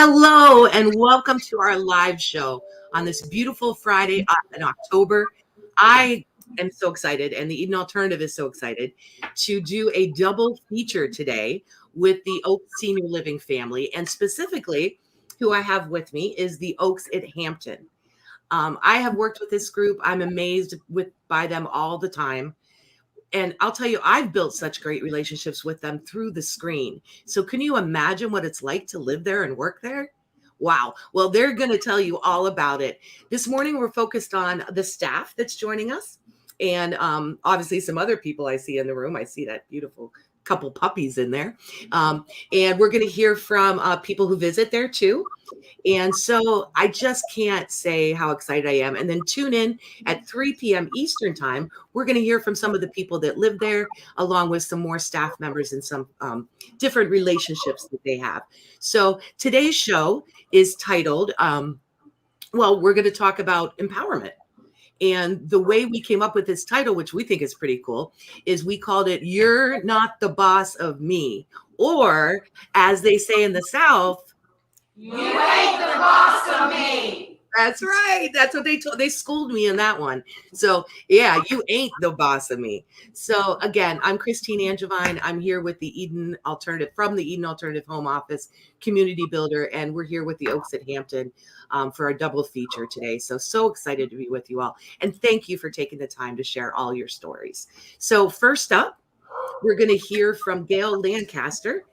Hello and welcome to our live show on this beautiful Friday in October. I am so excited, and the Eden Alternative is so excited to do a double feature today with the Oaks Senior Living family. And specifically, who I have with me is the Oaks at Hampton. I have worked with this group. I'm amazed by them all the time. And I'll tell you, I've built such great relationships with them through the screen. So can you imagine what it's like to live there and work there? Wow. Well, they're going to tell you all about it. This morning, we're focused on the staff that's joining us. And obviously some other people I see in the room. I see that beautiful couple puppies in there. And we're going to hear from people who visit there too. And so I just can't say how excited I am. And then tune in at 3 p.m. Eastern time. We're going to hear from some of the people that live there, along with some more staff members and some different relationships that they have. So today's show is titled, we're going to talk about empowerment. And the way we came up with this title, which we think is pretty cool, is we called it "You're Not the Boss of Me," or as they say in the South, "You ain't the boss of me." That's right. That's what they schooled me in that one. So yeah, you ain't the boss of me. So again, I'm Christine Angevine. I'm here with the Eden Alternative from the Eden Alternative Home Office, community builder, and we're here with the Oaks at Hampton for our double feature today. So excited to be with you all, and thank you for taking the time to share all your stories. So first up, we're going to hear from Gail Lancaster.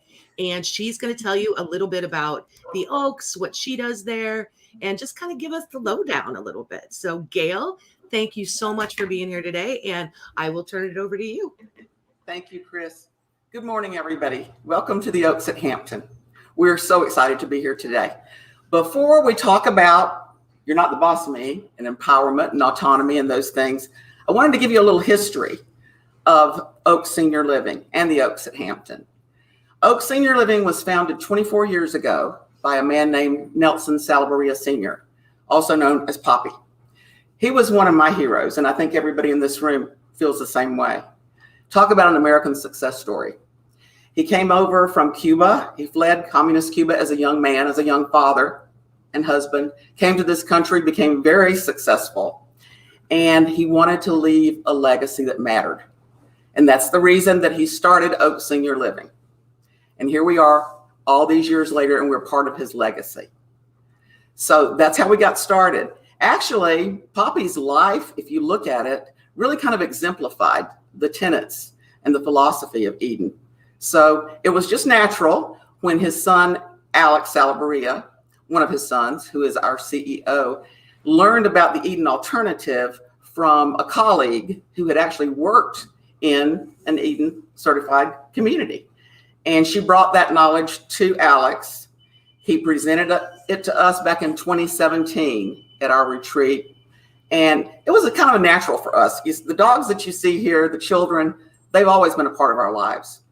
And she's going to tell you a little bit about the Oaks, what she does there, and just kind of give us the lowdown a little bit. So, Gail, thank you so much for being here today, and I will turn it over to you. Thank you, Chris. Good morning, everybody. Welcome to the Oaks at Hampton. We're so excited to be here today. Before we talk about "You're Not the Boss of Me" and empowerment and autonomy and those things, I wanted to give you a little history of Oaks Senior Living and the Oaks at Hampton. Oaks Senior Living was founded 24 years ago by a man named Nelson Salaberria Sr., also known as Poppy. He was one of my heroes, and I think everybody in this room feels the same way. Talk about an American success story. He came over from Cuba. He fled communist Cuba as a young man, as a young father and husband, came to this country, became very successful, and he wanted to leave a legacy that mattered. And that's the reason that he started Oaks Senior Living. And here we are all these years later, and we're part of his legacy. So that's how we got started. Actually, Poppy's life, if you look at it, really kind of exemplified the tenets and the philosophy of Eden. So it was just natural when his son, Alex Salaberria, one of his sons, who is our CEO, learned about the Eden Alternative from a colleague who had actually worked in an Eden certified community. And she brought that knowledge to Alex. He presented it to us back in 2017 at our retreat. And it was a kind of a natural for us. The dogs that you see here, the children, they've always been a part of our lives.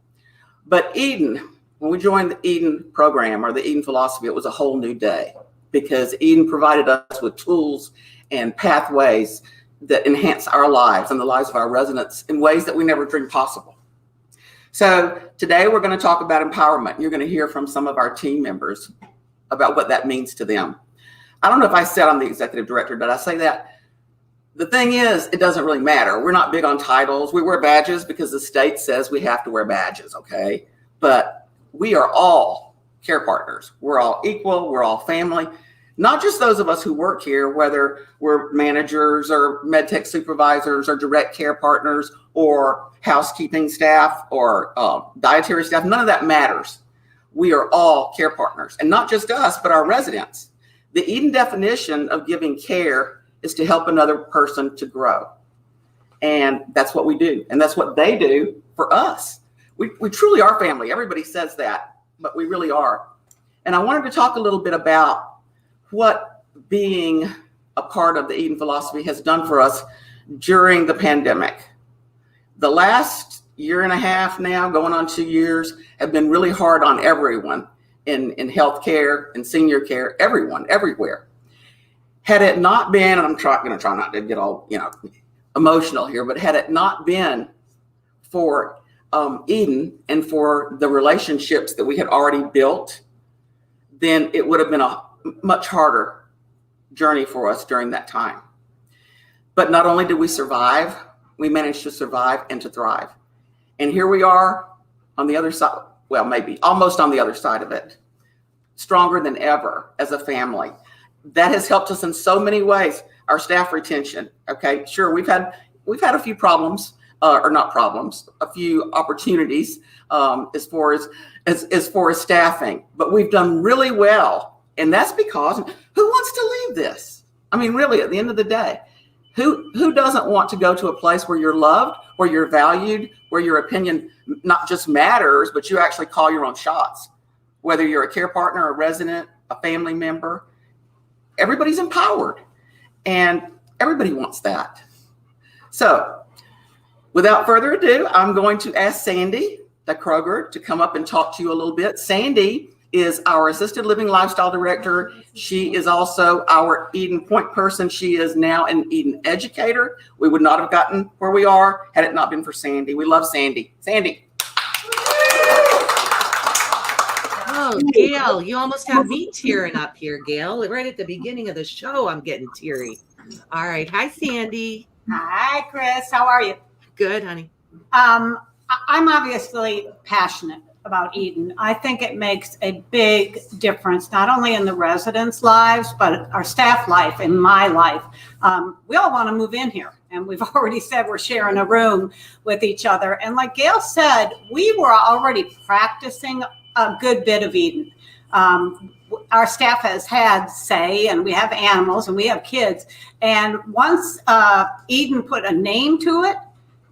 But Eden, when we joined the Eden program or the Eden philosophy, it was a whole new day because Eden provided us with tools and pathways that enhance our lives and the lives of our residents in ways that we never dreamed possible. So today we're going to talk about empowerment. You're going to hear from some of our team members about what that means to them. I don't know if I said I'm the executive director. Did I say that? The thing is, it doesn't really matter. We're not big on titles. We wear badges because the state says we have to wear badges, okay? But we are all care partners. We're all equal. We're all family. Not just those of us who work here, whether we're managers or med tech supervisors or direct care partners or housekeeping staff or dietary staff. None of that matters. We are all care partners, and not just us, but our residents. The Eden definition of giving care is to help another person to grow. And that's what we do. And that's what they do for us. We truly are family. Everybody says that, but we really are. And I wanted to talk a little bit about what being a part of the Eden philosophy has done for us during the pandemic. The last year and a half now, going on 2 years, have been really hard on everyone in healthcare and senior care, everyone, everywhere. Had it not been, and I'm going to try not to get all emotional here, but had it not been for Eden and for the relationships that we had already built, then it would have been a much harder journey for us during that time. But not only did we survive, we managed to survive and to thrive. And here we are on the other side, well, maybe almost on the other side of it, stronger than ever as a family. That has helped us in so many ways. Our staff retention, okay, sure, we've had a few problems, or not problems, a few opportunities as far as staffing, but we've done really well. And that's because who wants to leave this? I mean, really, at the end of the day, who doesn't want to go to a place where you're loved, where you're valued, where your opinion not just matters, but you actually call your own shots? Whether you're a care partner, a resident, a family member, everybody's empowered, and everybody wants that. So without further ado, I'm going to ask Sandy Kroger to come up and talk to you a little bit. Sandy is our assisted living lifestyle director. She is also our Eden point person. She is now an Eden educator. We would not have gotten where we are had it not been for Sandy. We love Sandy. Sandy. Oh, Gail, you almost have me tearing up here, Gail. Right at the beginning of the show, I'm getting teary. All right. Hi, Sandy. Hi, Chris. How are you? Good, honey. I'm obviously passionate about Eden. I think it makes a big difference, not only in the residents' lives, but our staff life, in my life. We all want to move in here, and we've already said we're sharing a room with each other. And like Gail said, we were already practicing a good bit of Eden. Our staff has had say, and we have animals and we have kids. And once Eden put a name to it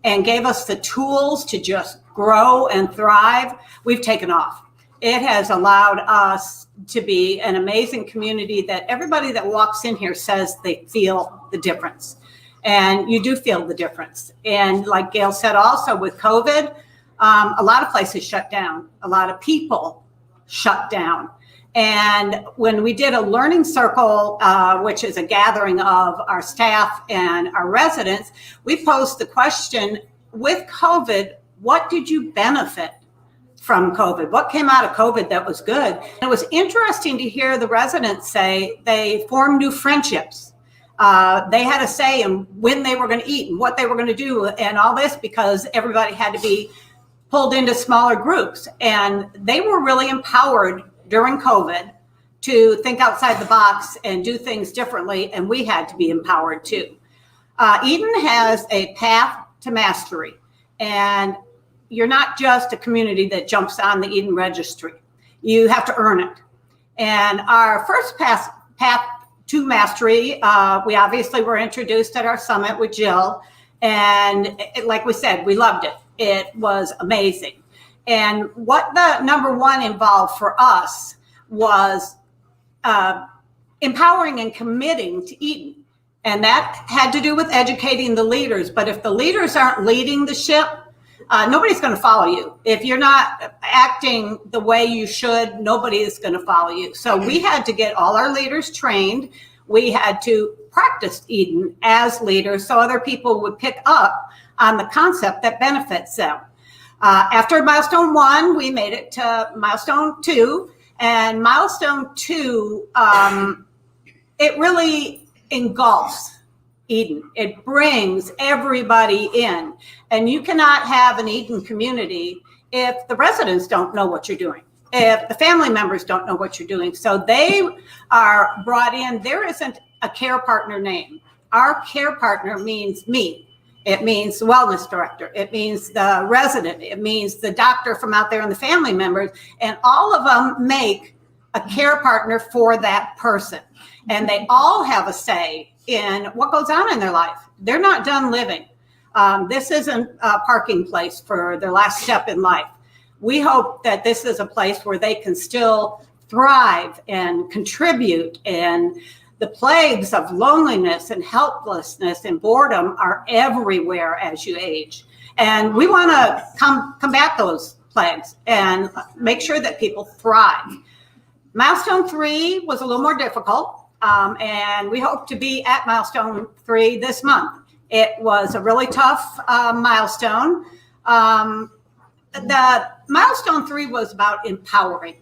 and gave us the tools to just grow and thrive, we've taken off. It has allowed us to be an amazing community that everybody that walks in here says they feel the difference. And you do feel the difference. And like Gail said, also with COVID, a lot of places shut down. A lot of people shut down. And when we did a learning circle, which is a gathering of our staff and our residents, we posed the question, with COVID, what did you benefit from COVID? What came out of COVID that was good? And it was interesting to hear the residents say they formed new friendships. They had a say in when they were going to eat and what they were going to do and all this, because everybody had to be pulled into smaller groups. And they were really empowered during COVID to think outside the box and do things differently. And we had to be empowered too. Eden has a path to mastery. And you're not just a community that jumps on the Eden registry. You have to earn it. And our first path to mastery, we obviously were introduced at our summit with Jill. And like we said, we loved it. It was amazing. And what the number one involved for us was empowering and committing to Eden. And that had to do with educating the leaders. But if the leaders aren't leading the ship, nobody's going to follow you. If you're not acting the way you should, nobody is going to follow you. So we had to get all our leaders trained. We had to practice Eden as leaders so other people would pick up on the concept that benefits them. After Milestone 1, we made it to Milestone 2. And Milestone 2, it really engulfs Eden. It brings everybody in. And you cannot have an Eden community if the residents don't know what you're doing, if the family members don't know what you're doing. So they are brought in. There isn't a care partner name. Our care partner means me. It means the wellness director. It means the resident. It means the doctor from out there and the family members. And all of them make a care partner for that person. And they all have a say in what goes on in their life. They're not done living. This isn't a parking place for their last step in life. We hope that this is a place where they can still thrive and contribute. And the plagues of loneliness and helplessness and boredom are everywhere as you age. And we want to combat those plagues and make sure that people thrive. Milestone 3 was a little more difficult. And we hope to be at Milestone 3 this month. It was a really tough milestone. The Milestone 3 was about empowering.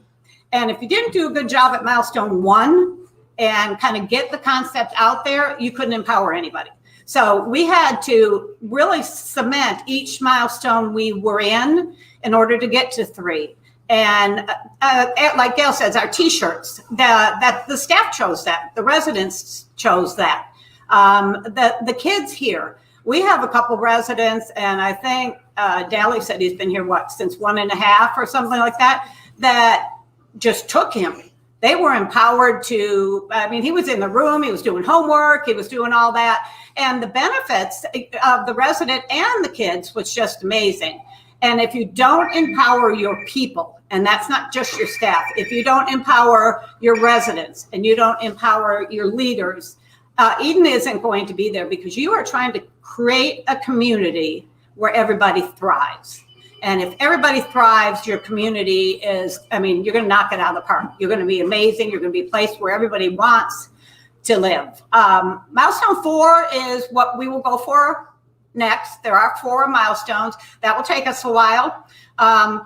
And if you didn't do a good job at Milestone 1 and kind of get the concept out there, you couldn't empower anybody. So we had to really cement each milestone we were in order to get to 3. And like Gail says, our T-shirts, that the staff chose that, the residents chose that, the kids here. We have a couple residents, and I think Daly said he's been here, since 1.5 or something like that, that just took him. They were empowered to, he was in the room, he was doing homework, he was doing all that. And the benefits of the resident and the kids was just amazing. And if you don't empower your people, and that's not just your staff, if you don't empower your residents and you don't empower your leaders, Eden isn't going to be there, because you are trying to create a community where everybody thrives. And if everybody thrives, your community is, you're going to knock it out of the park. You're going to be amazing. You're going to be a place where everybody wants to live. Milestone 4 is what we will go for next. There are 4 milestones. That will take us a while,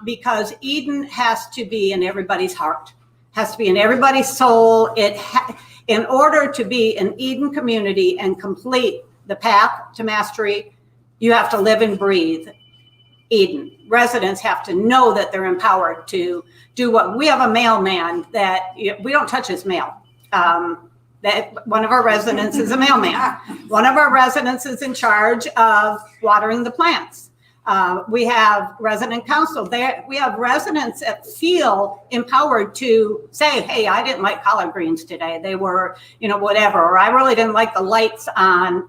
because Eden has to be in everybody's heart, has to be in everybody's soul. In order to be an Eden community and complete the path to mastery, you have to live and breathe Eden. Residents have to know that they're empowered to do what we have. A mailman that we don't touch his mail. That one of our residents is a mailman. One of our residents is in charge of watering the plants. We have resident council there. We have residents that feel empowered to say, hey, I didn't like collard greens today. They were, whatever, or I really didn't like the lights on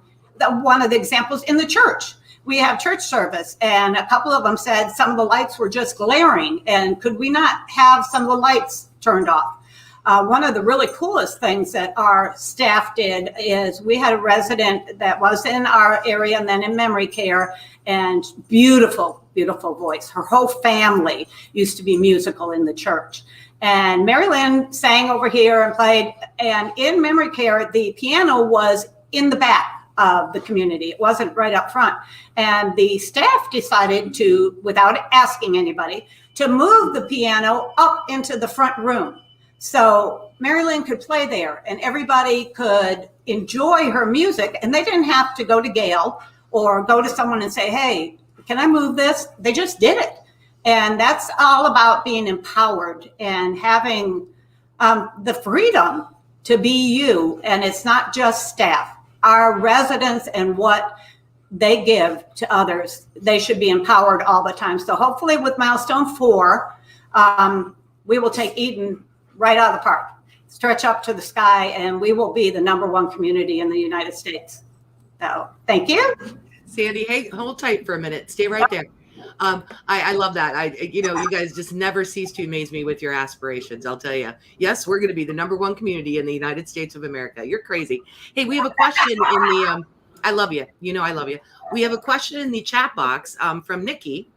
one of the examples in the church. We have church service, and a couple of them said some of the lights were just glaring, and could we not have some of the lights turned off? One of the really coolest things that our staff did is we had a resident that was in our area and then in memory care, and beautiful, beautiful voice. Her whole family used to be musical in the church. And Mary Lynn sang over here and played, and in memory care, the piano was in the back of the community. It wasn't right up front. And the staff decided to, without asking anybody, to move the piano up into the front room. So Mary Lynn could play there and everybody could enjoy her music, and they didn't have to go to Gail or go to someone and say, hey, can I move this? They just did it. And that's all about being empowered and having the freedom to be you. And it's not just staff. Our residents and what they give to others, they should be empowered all the time. So hopefully with Milestone 4, we will take Eden right out of the park, stretch up to the sky, and we will be the #1 community in the United States. So thank you. Sandy, hey, hold tight for a minute. Stay right there. I love that. You guys just never cease to amaze me with your aspirations. I'll tell you. Yes, we're going to be the #1 community in the United States of America. You're crazy. Hey, we have a question in the, I love you. I love you. We have a question in the chat box from Nikki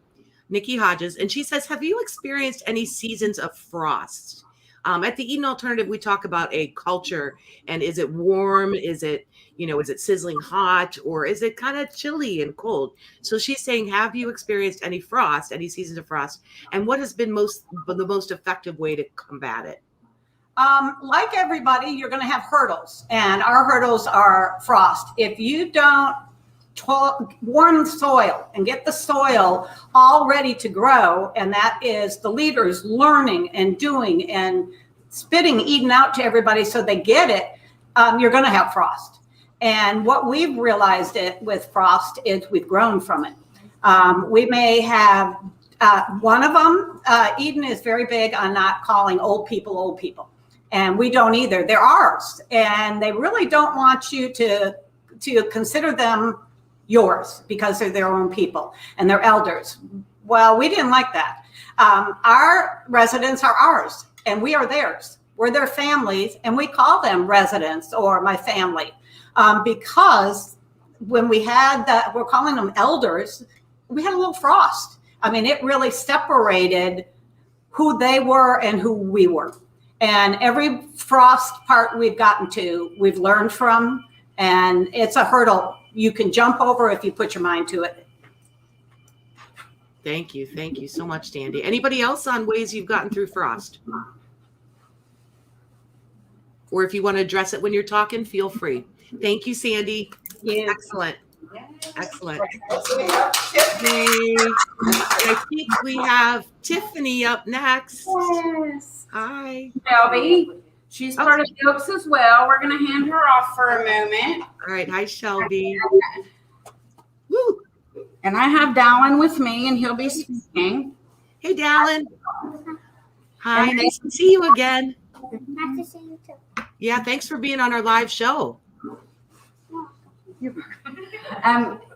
Hodges. And she says, have you experienced any seasons of frost? At the Eden Alternative, we talk about a culture, and is it warm? Is it, is it sizzling hot, or is it kind of chilly and cold? So she's saying, have you experienced any frost, any seasons of frost, and what has been the most effective way to combat it? Like everybody, you're going to have hurdles, and our hurdles are frost. If you don't warm the soil and get the soil all ready to grow, and that is the leaders learning and doing and spitting Eden out to everybody so they get it, you're going to have frost. And what we've realized with frost is we've grown from it. We may have one of them. Eden is very big on not calling old people, and we don't either. They're ours, and they really don't want you to consider them yours because they're their own people and they're elders. Well, we didn't like that. Our residents are ours and we are theirs. We're their families, and we call them residents or my family, because when we had that, we're calling them elders, we had a little frost. It really separated who they were and who we were. And every frost part we've gotten to, we've learned from, and it's a hurdle you can jump over if you put your mind to it. Thank you so much, Sandy. Anybody else on ways you've gotten through frost? or if you want to address it when you're talking, feel free. Thank you, Sandy. Excellent. Excellent. Yay. And I think we have Tiffany up next. Yes. Hi. Shelby. She's part of the Oaks as well. We're going to hand her off for a moment. All right. Hi, Shelby. Woo. And I have Dallin with me, and he'll be speaking. Hey, Dallin. Hi. Nice to see you again. Nice to see you too. Yeah. Thanks for being on our live show.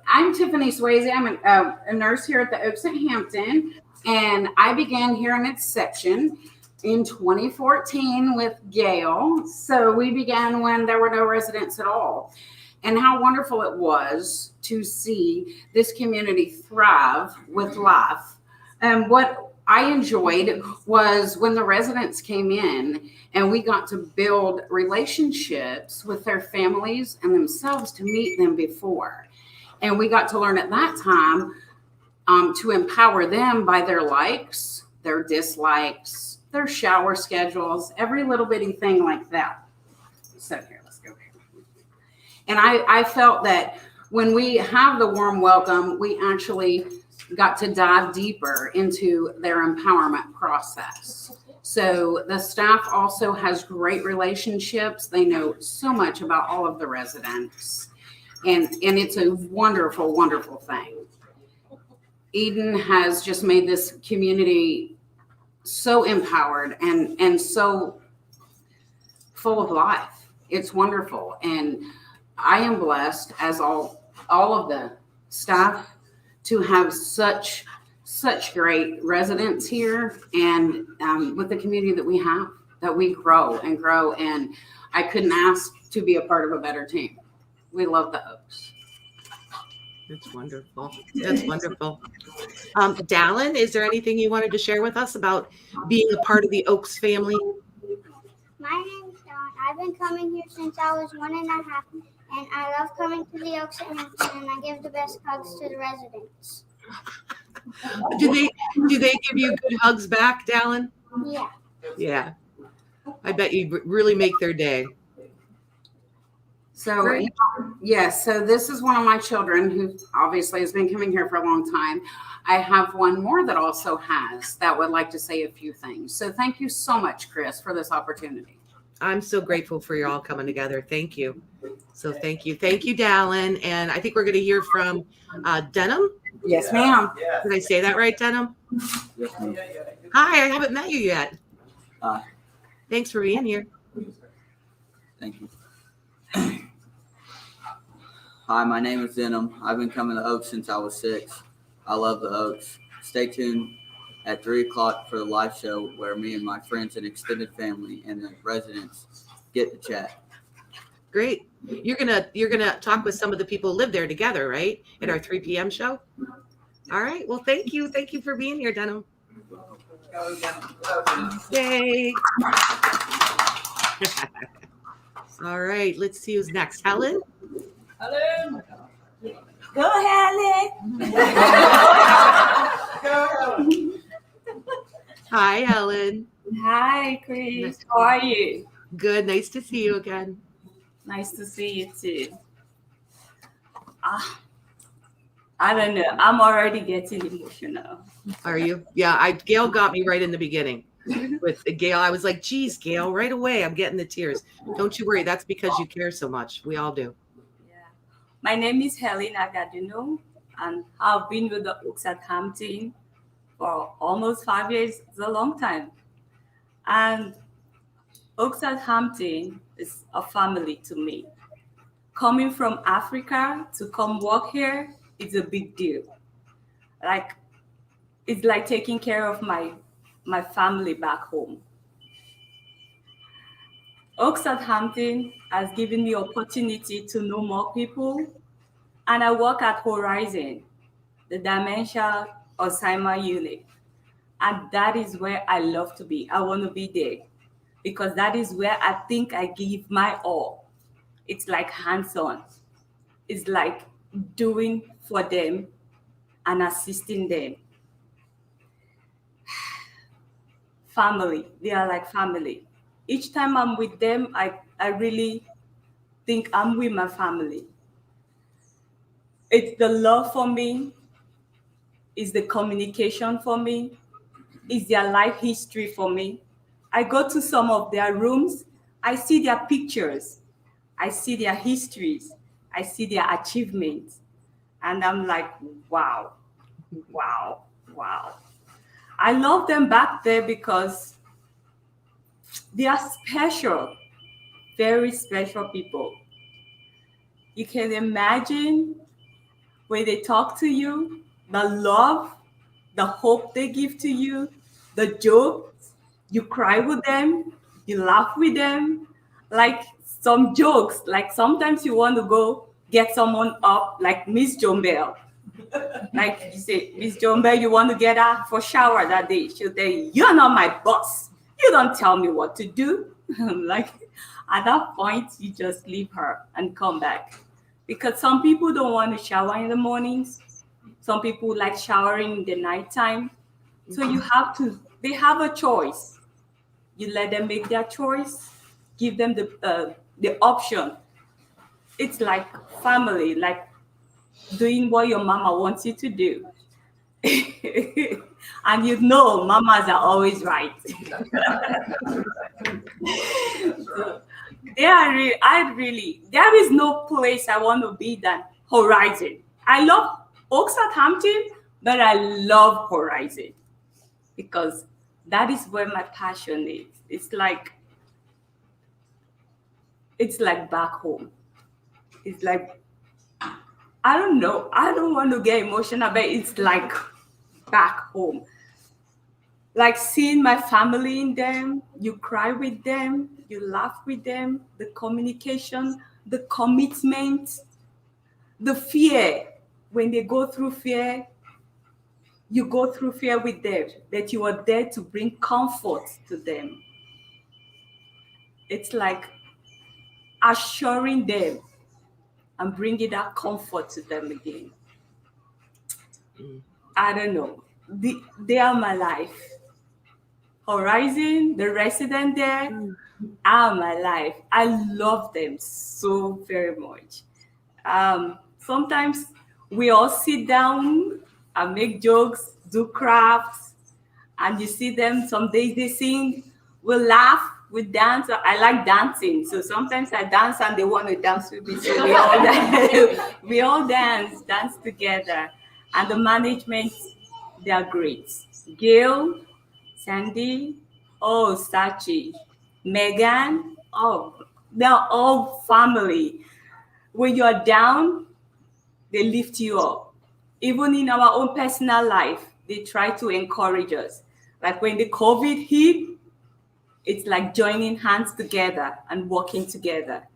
I'm Tiffany Swayze. I'm a nurse here at the Oaks at Hampton, and I began here in its section in 2014 with Gail. So we began when there were no residents at all. And how wonderful it was to see this community thrive with life. And what I enjoyed was when the residents came in and we got to build relationships with their families and themselves to meet them before. And we got to learn at that time to empower them by their likes, their dislikes, their shower schedules, every little bitty thing like that. So here, let's go here. And I felt that when we have the warm welcome, we actually got to dive deeper into their empowerment process. So the staff also has great relationships. They know so much about all of the residents. And it's a wonderful, wonderful thing. Eden has just made this community so empowered and so full of life. It's wonderful. And I am blessed, as all of the staff, to have such great residents here, and with the community that we have, that we grow. And I couldn't ask to be a part of a better team. We love the Oaks. That's wonderful. That's wonderful. Dallin, is there anything you wanted to share with us about being a part of the Oaks family? My name's Dawn. I've been coming here since I was 1.5, and I love coming to the Oaks at Hampton, and I give the best hugs to the residents. Do they give you good hugs back, Dallin? Yeah. Yeah. I bet you really make their day. So, Great. yes, so this is one of my children who obviously has been coming here for a long time. I have one more that also has that would like to say a few things. So thank you so much, Chris, for this opportunity. I'm so grateful for you all coming together. Thank you. So thank you. Thank you, Dallin. And I think we're going to hear from Denham. Yes, ma'am. Did I say that right, Denham? Yes, ma'am. Hi, I haven't met you yet. Hi. Thanks for being here. Thank you. Hi, my name is Denham. I've been coming to Oaks since I was 6. I love the Oaks. Stay tuned at 3 o'clock for the live show where me and my friends and extended family and the residents get to chat. Great. You're gonna talk with some of the people who live there together, right? At our 3 p.m. show. All right. Well, thank you. Thank you for being here, Denham. Yay. All right. Let's see who's next. Helen. Hello. Go, Helen. Hi, Helen. Hi, Chris. How are you? Good. Nice to see you again. Nice to see you too. I don't know. I'm already getting emotional. Are you? Yeah. Gail got me right in the beginning. With Gail, I was like, geez, Gail, right away, I'm getting the tears. Don't you worry. That's because you care so much. We all do. Yeah. My name is Helen Agaduno, and I've been with the Oaks at Hampton for almost 5 years. It's a long time. And Oaks at Hampton is a family to me. Coming from Africa to come work here is a big deal. It's like taking care of my family back home. Oaks at Hampton has given me opportunity to know more people, and I work at Horizon, the dementia Alzheimer unit. And that is where I love to be. I want to be there because that is where I think I give my all. It's like hands-on. It's like doing for them and assisting them. Family, they are like family. Each time I'm with them, I really think I'm with my family. It's the love for me, it's the communication for me, it's their life history for me. I go to some of their rooms, I see their pictures, I see their histories, I see their achievements, and I'm like, wow, wow, wow. I love them back there because they are special, very special people. You can imagine when they talk to you, the love, the hope they give to you, the jokes, you cry with them, you laugh with them. Like some jokes, like sometimes you want to go get someone up, like Miss Jombel. Like you say, Miss Jombel, you want to get her for shower that day. She'll say, you're not my boss. You don't tell me what to do. Like at that point, you just leave her and come back. Because some people don't want to shower in the mornings. Some people like showering in the nighttime. So you have to, they have a choice. You let them make their choice, give them the option. It's like family, like doing what your mama wants you to do. And you know, mamas are always right. So, there is no place I want to be than Horizon. I love Oaks at Hampton, but I love Horizon because that is where my passion is. It's like back home. It's like, I don't know. I don't want to get emotional, but it's like back home. Like seeing my family in them, you cry with them, you laugh with them, the communication, the commitment, the fear. When they go through fear, you go through fear with them, that you are there to bring comfort to them. It's like assuring them and bringing that comfort to them again. I don't know. They are my life. Horizon, the resident there, are my life. I love them so very much. Sometimes we all sit down and make jokes, do crafts, and you see them. Some days they sing, we laugh, we dance. I like dancing, so sometimes I dance and they want to dance with me. So we all we all dance together. And the management, they are great. Gail, Sandy, oh, Sachi, Megan, oh, they're all family. When you're down, they lift you up. Even in our own personal life, they try to encourage us. Like when the COVID hit, it's like joining hands together and working together.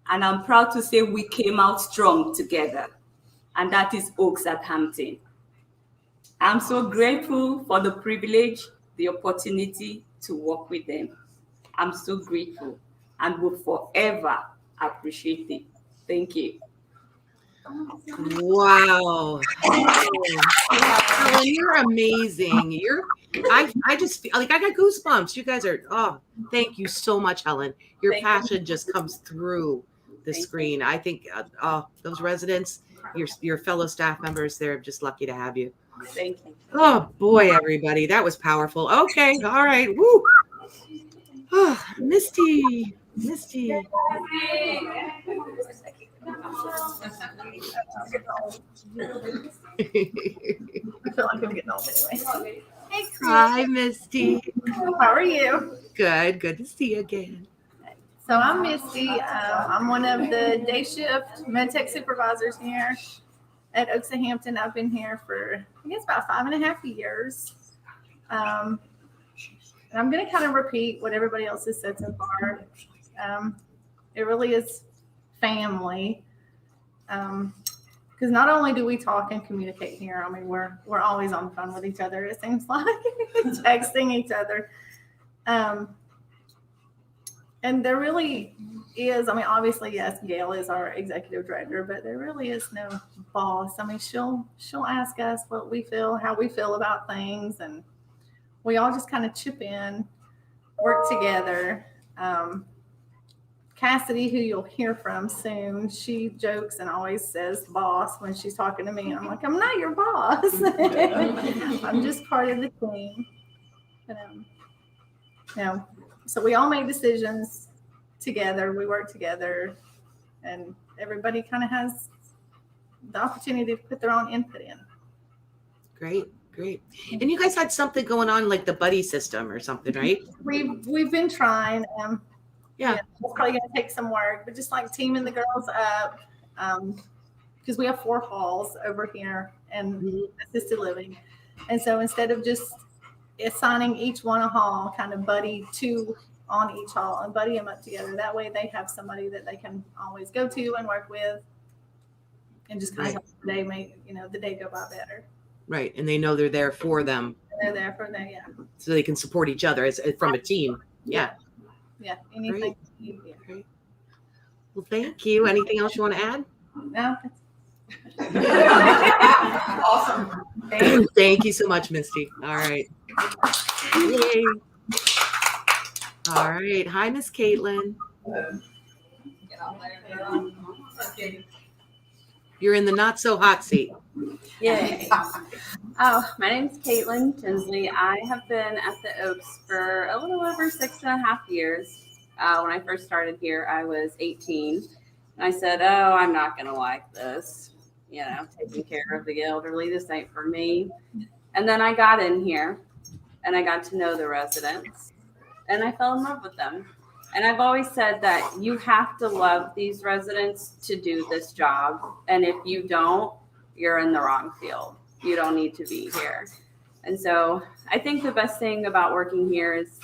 And I'm proud to say we came out strong together. And that is Oaks at Hampton. I'm so grateful for the privilege, the opportunity to work with them. I'm so grateful and will forever appreciate it. Thank you. Wow. Helen, you're amazing. I just feel like I got goosebumps. You guys are, oh, thank you so much, Helen. Your passion just comes through the screen. I think, those residents, your fellow staff members, they're just lucky to have you. Thank you. Oh boy, everybody, that was powerful. Okay, all right, woo. Oh, Misty. I feel like I'm getting old anyway. Hey, Chris. Hi, Misty. How are you? Good to see you again. So I'm Misty. I'm one of the day shift med tech supervisors here at Oaks at Hampton. I've been here for, I guess, about 5.5 years. And I'm going to kind of repeat what everybody else has said so far. It really is family. Because not only do we talk and communicate here, I mean, we're always on the phone with each other, it seems like, texting each other. And there really is, I mean, obviously, yes, Gail is our executive director, but there really is no boss. I mean, she'll ask us what we feel, how we feel about things, and we all just kind of chip in, work together. Cassidy, who you'll hear from soon, she jokes and always says boss when she's talking to me. And I'm like, I'm not your boss. I'm just part of the team. But, so we all make decisions together. We work together, and everybody kind of has the opportunity to put their own input in. Great. And you guys had something going on like the buddy system or something, right? We've been trying. Yeah. It's probably going to take some work, but just like teaming the girls up, because we have 4 halls over here and assisted living. And so instead of just assigning each one a hall, kind of buddy 2 on each hall and buddy them up together. That way they have somebody that they can always go to and work with, and just kind of help the day make, the day go by better. Right. And they know they're there for them. They're there for them, yeah. So they can support each other as from a team. Yeah. Yeah. Anything. Great. Well, thank you. Anything else you want to add? No. Awesome. Thank you so much, Misty. All right. Yay. All right. Hi, Miss Caitlin. You're in the not so hot seat. Yay. Oh, my name's Caitlin Tinsley. I have been at the Oaks for a little over 6.5 years. When I first started here, I was 18. And I said, oh, I'm not going to like this. Taking care of the elderly, this ain't for me. And then I got in here and I got to know the residents and I fell in love with them. And I've always said that you have to love these residents to do this job. And if you don't, you're in the wrong field. You don't need to be here. And so I think the best thing about working here is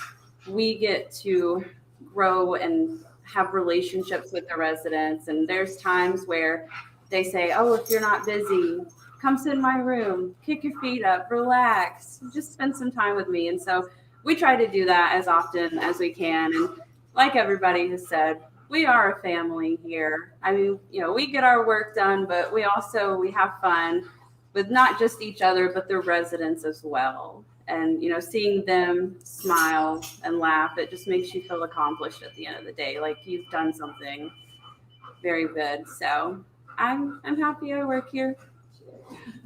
we get to grow and have relationships with the residents. And there's times where they say, oh, if you're not busy, come sit in my room, kick your feet up, relax, just spend some time with me. And so we try to do that as often as we can. And like everybody has said, we are a family here. I mean, we get our work done, but we have fun with not just each other, but the residents as well. And, seeing them smile and laugh, it just makes you feel accomplished at the end of the day. Like you've done something very good. So I'm happy I work here.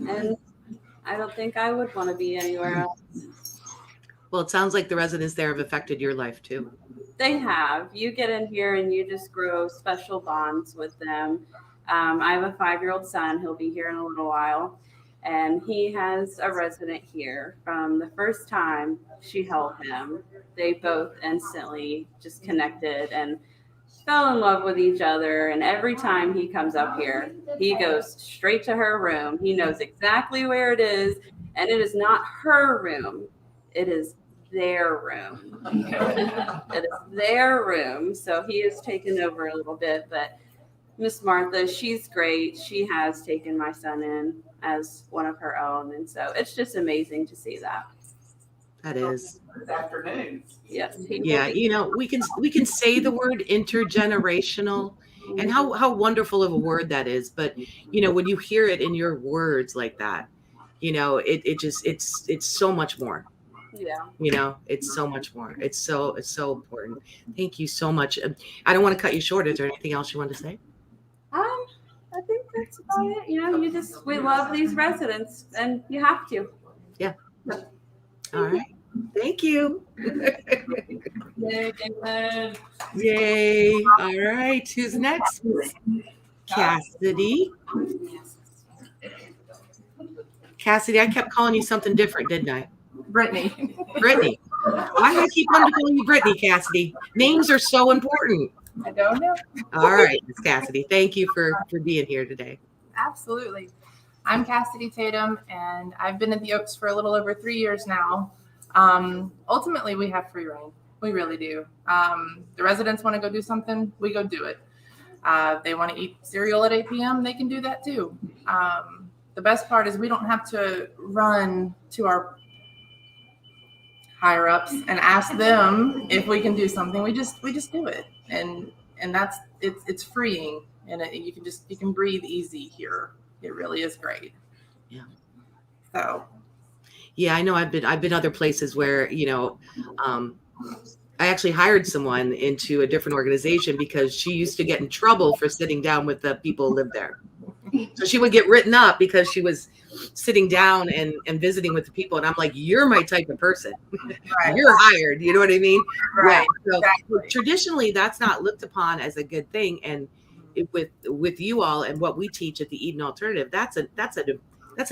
And I don't think I would want to be anywhere else. Well, it sounds like the residents there have affected your life too. They have. You get in here and you just grow special bonds with them. I have a 5-year-old son. He'll be here in a little while. And he has a resident here. From the first time she held him, they both instantly just connected and fell in love with each other. And every time he comes up here, he goes straight to her room. He knows exactly where it is. And it is not her room. It is their room. It is their room. So he has taken over a little bit. But Miss Martha, she's great. She has taken my son in as one of her own. And so it's just amazing to see that. That is. This afternoon. Yes. Yeah, we can say the word intergenerational and how wonderful of a word that is. But when you hear it in your words like that, it's so much more. Yeah. It's so much more. It's so important. Thank you so much. I don't want to cut you short. Is there anything else you want to say? I think that's about it. We love these residents and you have to. Yeah. All right. Thank you. Yay, David. Yay. All right. Who's next? Cassidy. Cassidy, I kept calling you something different, didn't I? Brittany. Brittany. Why do I keep on calling you Brittany, Cassidy? Names are so important. I don't know. All right, Miss Cassidy. Thank you for being here today. Absolutely. I'm Cassidy Tatum, and I've been at the Oaks for a little over 3 years now. Ultimately, we have free reign. We really do. The residents want to go do something, we go do it. They want to eat cereal at 8 p.m., they can do that too. The best part is we don't have to run to our higher ups and ask them if we can do something. We just do it. And that's it's freeing, and you can breathe easy here. It really is great. Yeah. So. Yeah, I know. I've been other places where I I actually hired someone into a different organization because she used to get in trouble for sitting down with the people who lived there. So she would get written up because she was sitting down and visiting with the people. And I'm like, you're my type of person. Right. You're hired. You know what I mean? Right. So Exactly. traditionally, that's not looked upon as a good thing. And with you all and what we teach at the Eden Alternative, that's a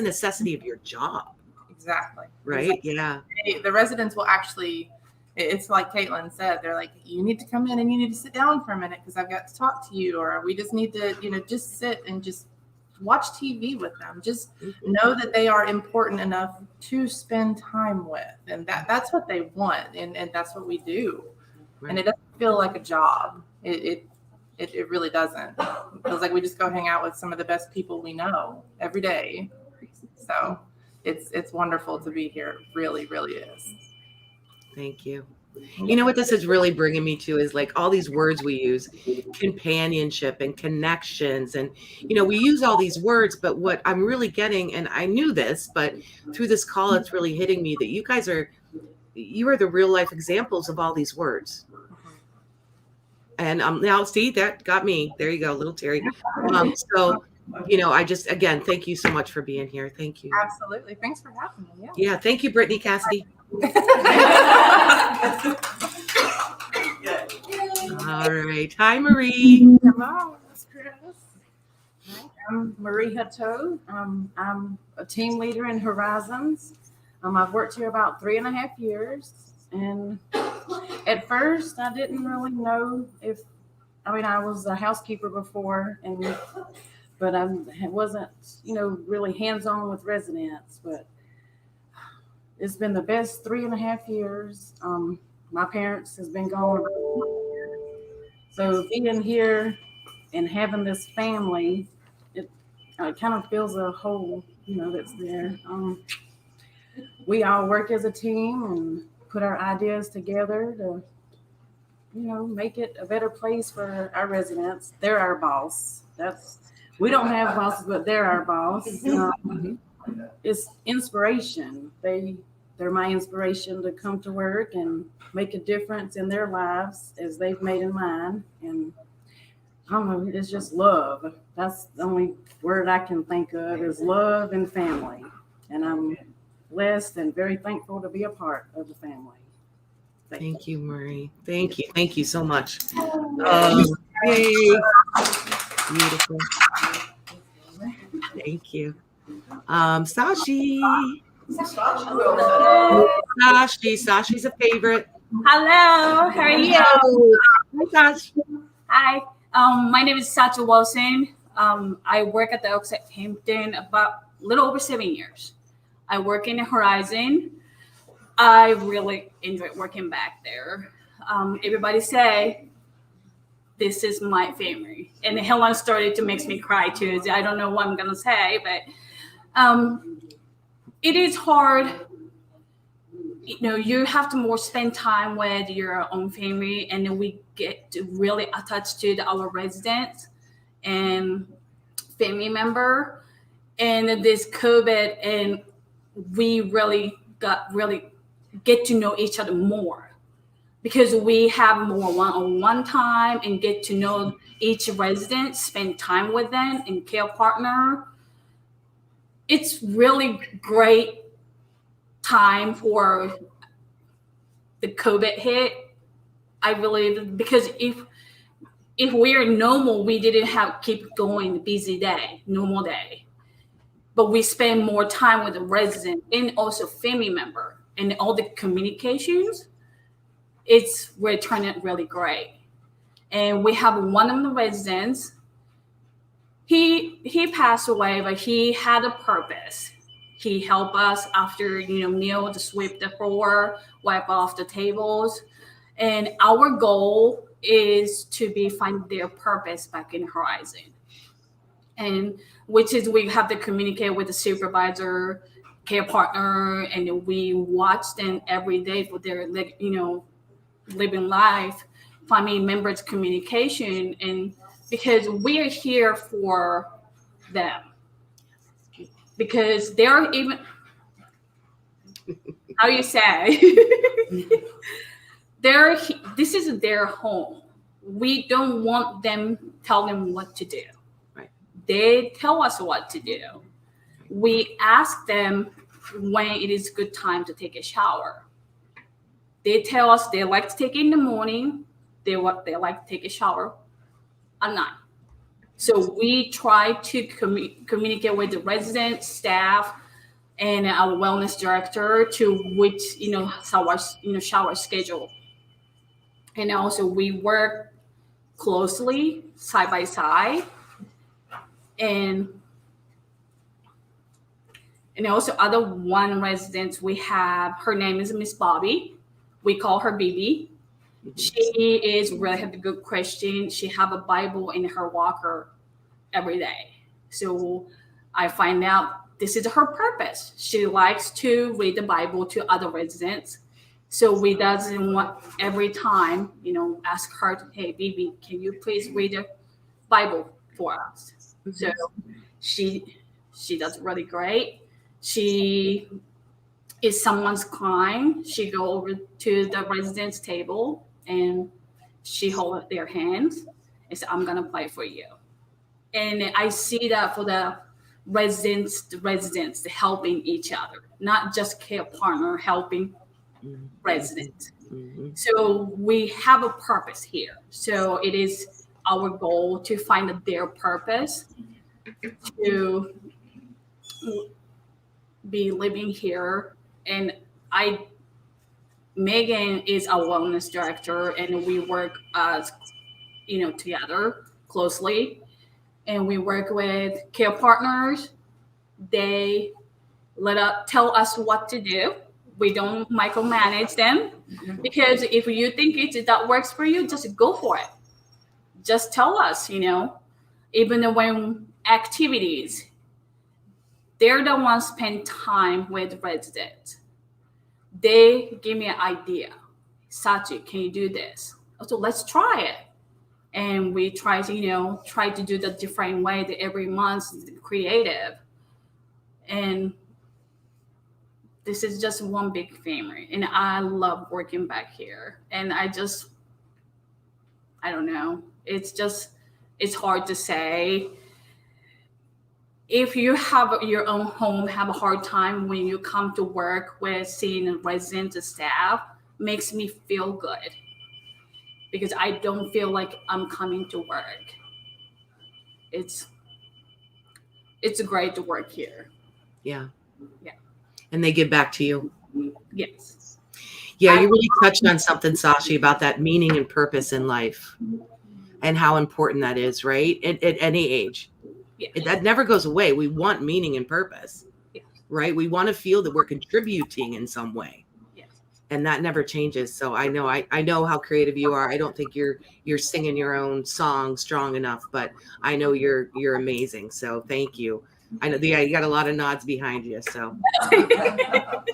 necessity of your job. Exactly. Right? Exactly. Yeah. The residents will actually, it's like Caitlin said, they're like, you need to come in and you need to sit down for a minute because I've got to talk to you, or we just need to, just sit and just watch TV with them. Just know that they are important enough to spend time with. And that's what they want. And that's what we do. Right. And it doesn't feel like a job. It really doesn't. It feels like we just go hang out with some of the best people we know every day. So it's wonderful to be here. It really, really is. Thank you. You know what this is really bringing me to is like all these words we use, companionship and connections. And, we use all these words, but what I'm really getting, and I knew this, but through this call, it's really hitting me that you are the real life examples of all these words. And now see, that got me. There you go, little Terry. So, I just, again, thank you so much for being here. Thank you. Absolutely. Thanks for having me. Yeah. Thank you, Brittany Cassidy. All right. Hi, Marie. Hello, Miss Chris. Hi, I'm Marie Hutto. I'm a team leader in Horizons. I've worked here about 3.5 years. And at first, I didn't really know I was a housekeeper before, but I wasn't, really hands-on with residents. But it's been the best 3.5 years. My parents has been gone. So being here and having this family, it kind of fills a hole, that's there. We all work as a team and put our ideas together to, make it a better place for our residents. They're our boss. We don't have bosses, but they're our boss. It's inspiration. They're my inspiration to come to work and make a difference in their lives as they've made in mine. And I don't know, it's just love. That's the only word I can think of is love and family. And I'm blessed and very thankful to be a part of the family. Thank you, Marie. Thank you. Thank you so much. Yay. Beautiful. Thank you. Sashi. Sashi's a favorite. Hello, how are you? Hi, Sashi. Hi, my name is Sacha Wilson. I work at the Oaks at Hampton about a little over 7 years. I work in Horizon. I really enjoy working back there. Everybody say, this is my family. And Helen started to make me cry too. I don't know what I'm gonna say, but it is hard. You have to more spend time with your own family, and then we get to really attached to our residents and family member. And this COVID, and we really get to know each other more because we have more one-on-one time and get to know each resident, spend time with them and care partner. It's really great time for the COVID hit. I believe because if we're normal, we didn't have keep going busy day, normal day. But we spend more time with the resident and also family member and all the communications. We're turning it really great. And we have one of the residents. He passed away, but he had a purpose. He helped us after meal to sweep the floor, wipe off the tables, and our goal is to find their purpose back in Horizon. And which is we have to communicate with the supervisor, care partner, and we watch them every day for their living life, family members communication, and because we are here for them. Because they're even how you say this is their home. We don't want them tell them what to do. Right. They tell us what to do. We ask them when it is good time to take a shower. They tell us they like to take it in the morning. They like to take a shower at night. So we try to communicate with the residents, staff, and our wellness director to which shower schedule. And also we work closely side by side, and also other one resident we have, her name is Miss Bobby. We call her BB. She is really have a good Christian. She have a Bible in her walker every day. So I find out this is her purpose. She likes to read the Bible to other residents. So we doesn't want every time, ask her, hey, BB, can you please read the Bible for us? Mm-hmm. So she does really great. She is someone's client. She go over to the resident's table and she hold their hands and say, I'm gonna pray for you. And I see that for the residents helping each other, not just care partner helping residents. Mm-hmm. So we have a purpose here. So it is our goal to find their purpose to be living here. And Megan is our wellness director, and we work together closely, and we work with care partners. They tell us what to do. We don't micromanage them, because if you think that works for you, just go for it. Just tell us, even when activities, they're the ones spend time with residents. They give me an idea. Sachi, can you do this? So let's try it. And we try to do the different way that every month creative. And this is just one big family. And I love working back here. And I don't know. It's hard to say. If you have your own home, have a hard time when you come to work with seeing residents and staff, makes me feel good, because I don't feel like I'm coming to work. It's great to work here. Yeah. Yeah. And they give back to you. Yes. Yeah, you really touched on something, Sashi, about that meaning and purpose in life and how important that is, right? At any age. Yeah. That never goes away. We want meaning and purpose, right? We want to feel that we're contributing in some way. Yes. And that never changes. So I know how creative you are. I don't think you're singing your own song strong enough, but I know you're amazing. So thank you. I know you got a lot of nods behind you. So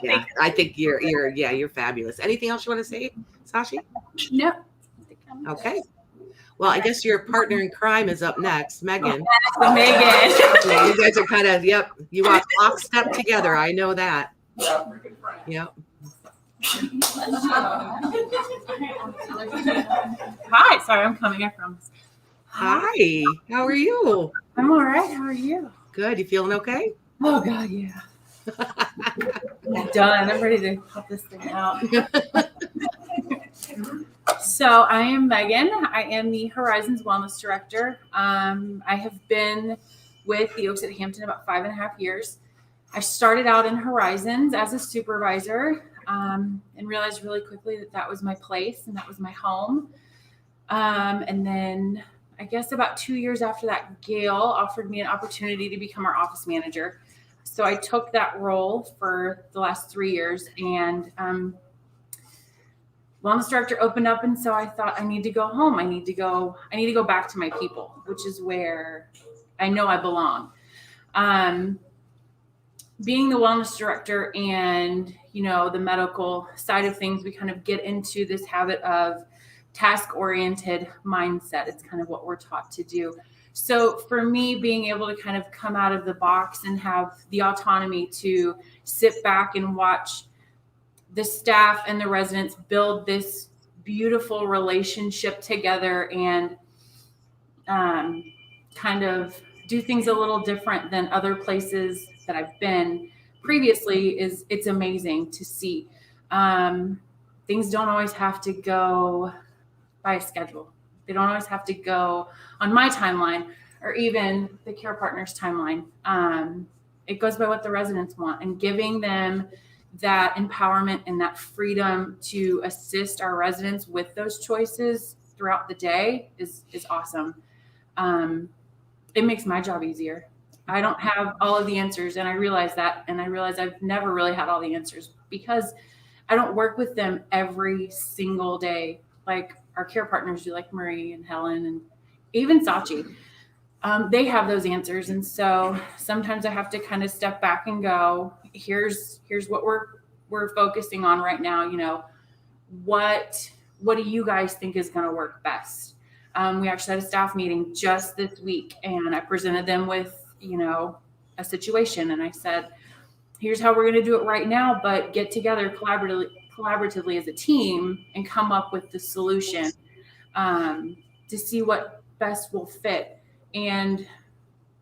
yeah, I think you're fabulous. Anything else you want to say, Sashi? No. Okay. Well, I guess your partner in crime is up next, Megan. Megan. Yeah, you guys are kind of, yep. You walk lockstep together. I know that. Yep. Hi. Sorry, I'm coming. I promise. Hi. How are you? I'm all right. How are you? Good. You feeling okay? Oh God, yeah. I'm done. I'm ready to pop this thing out. So I am Megan. I am the Horizons Wellness Director. I have been with the Oaks at Hampton about 5.5 years. I started out in Horizons as a supervisor and realized really quickly that was my place and that was my home. And then I guess about 2 years after that, Gail offered me an opportunity to become our office manager. So I took that role for the last 3 years, and wellness director opened up, and so I thought I need to go home. I need to go back to my people, which is where I know I belong. Being the wellness director and, the medical side of things, we kind of get into this habit of task-oriented mindset. It's kind of what we're taught to do. So for me, being able to kind of come out of the box and have the autonomy to sit back and watch the staff and the residents build this beautiful relationship together and kind of do things a little different than other places that I've been previously. It's amazing to see. Things don't always have to go by a schedule. They don't always have to go on my timeline or even the care partner's timeline. It goes by what the residents want, and giving them that empowerment and that freedom to assist our residents with those choices throughout the day is awesome. It makes my job easier. I don't have all of the answers, and I realize that, and I realize I've never really had all the answers because I don't work with them every single day like our care partners do, like Marie and Helen and even Sachi. They have those answers, and so sometimes I have to kind of step back and go, here's what we're focusing on right now. You know, what do you guys think is going to work best? We actually had a staff meeting just this week, and I presented them with, you know, a situation, and I said, here's how we're going to do it right now, but get together collaboratively as a team and come up with the solution to see what best will fit, and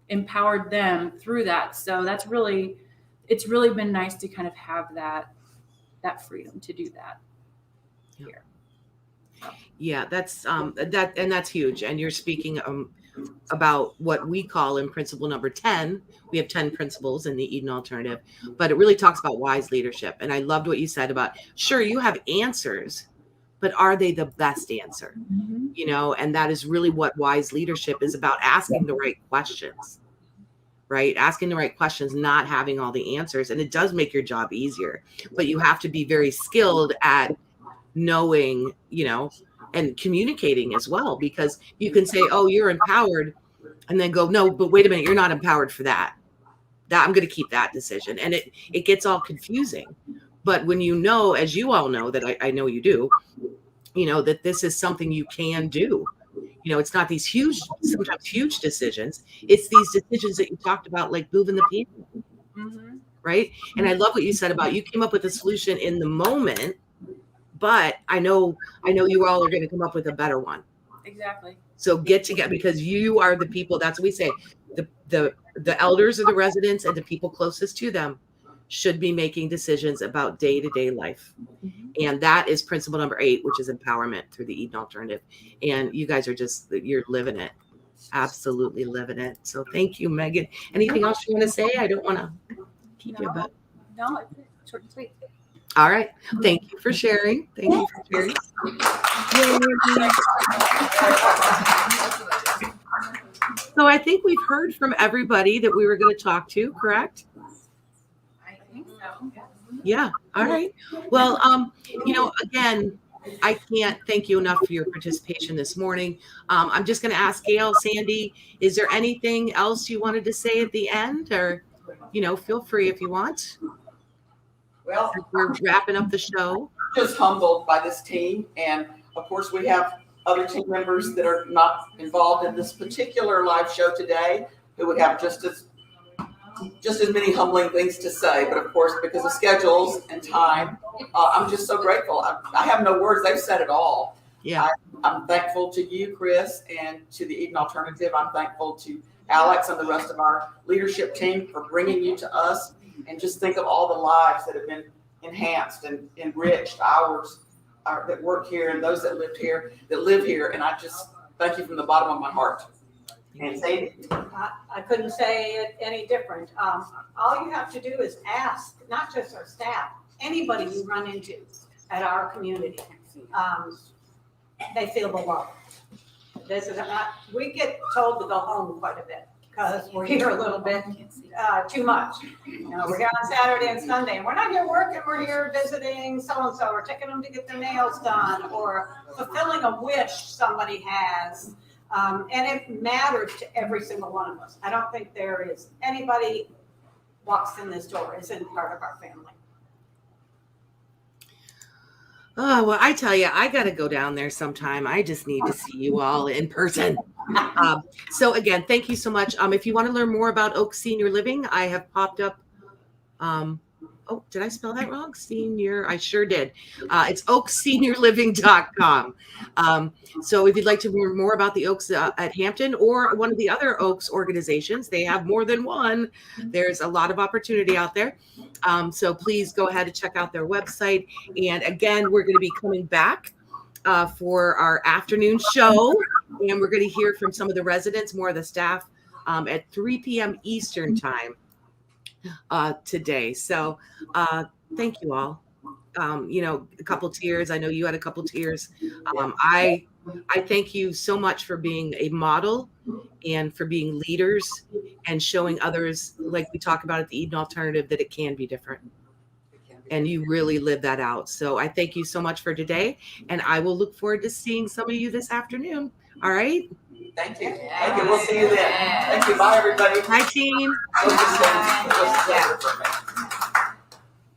empowered them through that. So it's really been nice to kind of have that freedom to do that here. Yeah, that's that's huge. And you're speaking about what we call in principle number 10. We have 10 principles in the Eden Alternative, but it really talks about wise leadership. And I loved what you said about, sure, you have answers, but are they the best answer? Mm-hmm. You know, and that is really what wise leadership is about, asking the right questions, right? Asking the right questions, not having all the answers. And it does make your job easier, but you have to be very skilled at knowing, you know, and communicating as well, because you can say, oh, you're empowered, and then go, no, but wait a minute, you're not empowered for that. I'm going to keep that decision. And it gets all confusing. But when you know, as you all know, that I know you do, you know, that this is something you can do. You know, it's not these sometimes huge decisions. It's these decisions that you talked about, like moving the people, mm-hmm. right? And I love what you said about, you came up with a solution in the moment, but I know you all are going to come up with a better one. Exactly. So get together, because you are the people. That's what we say. The elders of the residents and the people closest to them should be making decisions about day-to-day life. Mm-hmm. And that is principle number 8, which is empowerment through the Eden Alternative. And you guys are you're living it. Absolutely living it. So thank you, Megan. Anything else you want to say? I don't want to keep you, but no, it's short and sweet. All right. Thank you for sharing. Thank you for sharing. So I think we've heard from everybody that we were going to talk to, correct? I think so. Yeah. All right. Well, you know, again, I can't thank you enough for your participation this morning. I'm just going to ask Gail, Sandy, is there anything else you wanted to say at the end, or, you know, feel free if you want. Well, we're wrapping up the show. Just humbled by this team, and of course we have other team members that are not involved in this particular live show today who would have just as many humbling things to say, but of course, because of schedules and time, I'm just so grateful. I have no words. They've said it all. Yeah, I'm thankful to you, Chris, and to the Eden Alternative. I'm thankful to Alex and the rest of our leadership team for bringing you to us. And just think of all the lives that have been enhanced and enriched, ours that work here and those that live here. And I just thank you from the bottom of my heart. And Sadie? I couldn't say it any different. All you have to do is ask, not just our staff, anybody you run into at our community. They feel the love. We get told to go home quite a bit, because we're here a little bit too much. You know, we're here on Saturday and Sunday, and we're not here working, we're here visiting so-and-so, or taking them to get their nails done, or fulfilling a wish somebody has. And it matters to every single one of us. I don't think there is anybody walks in this door isn't part of our family. Oh, well, I tell you, I got to go down there sometime. I just need to see you all in person. So again, thank you so much. If you want to learn more about Oak Senior Living, I have popped up Oh, did I spell that wrong? Senior, I sure did. It's oakseniorliving.com. So if you'd like to learn more about the Oaks at Hampton or one of the other Oaks organizations, they have more than one. There's a lot of opportunity out there. So please go ahead and check out their website. And again, we're going to be coming back for our afternoon show. And we're going to hear from some of the residents, more of the staff at 3 p.m. Eastern time today. So thank you all. A couple tears. I know you had a couple tears. I thank you so much for being a model and for being leaders and showing others, like we talk about at the Eden Alternative, that it can be different. And you really live that out. So I thank you so much for today. And I will look forward to seeing some of you this afternoon. All right. Thank you. Thank you. We'll see you then. Thank you. Bye, everybody. Hi, team. Bye.